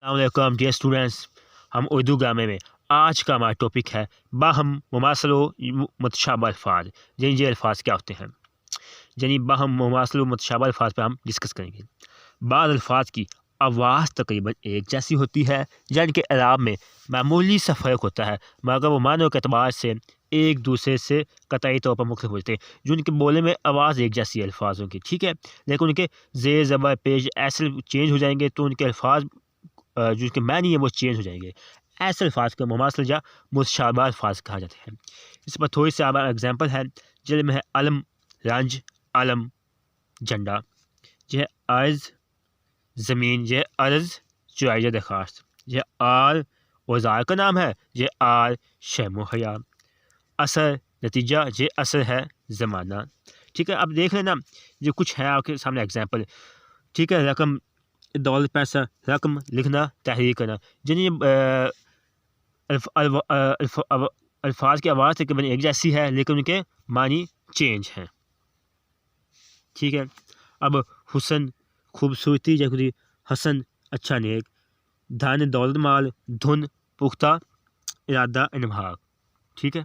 السلام علیکم dear students, ہم اردو گرامر میں آج کا ہمارا ٹاپک ہے باہم، مماثل و متشابہ الفاظ. یہ الفاظ کیا ہوتے ہیں؟ یعنی باہم، مماثل و متشابہ الفاظ پہ ہم ڈسکس کریں گے. بعض الفاظ کی آواز تقریباً ایک جیسی ہوتی ہے، جن کے اعراب میں معمولی سا فرق ہوتا ہے، مگر وہ معنی کے اعتبار سے ایک دوسرے سے قطعی طور پر مختلف ہوتے ہیں. جو ان کے بولنے میں آواز ایک جیسی ہے الفاظوں کی، ٹھیک ہے، لیکن ان کے زیر زبر پیش ایسے چینج ہو جائیں گے تو ان کے الفاظ جو اس کے معنی ہیں وہ چینج ہو جائیں گے. ایسے الفاظ کو مماثل یا متشابہ الفاظ کہا جاتا ہے. اس پر تھوڑی سی ایگزامپل ہے، جن میں ہے علم، رنج، علم، جھنڈا. یہ ہے عرض، زمین. یہ ہے عرض، چرائیہ درخواست. یہ آر اوزار کا نام ہے. یہ آر شرم و حیا. اثر، نتیجہ. یہ اثر ہے زمانہ. ٹھیک ہے، اب دیکھ لینا یہ کچھ ہے آپ کے سامنے ایگزامپل. ٹھیک ہے، رقم، دولت، پیسہ. رقم لکھنا، تحریر کرنا. جن الفاظ کی آواز تقریباً ایک جیسی ہے لیکن ان کے معنی چینج ہیں. ٹھیک ہے، اب حسن، خوبصورتی، جیسے حسن اچھا، نیک. دھن، دولت، مال. دھن، پختہ ارادہ، انبہاگ. ٹھیک ہے.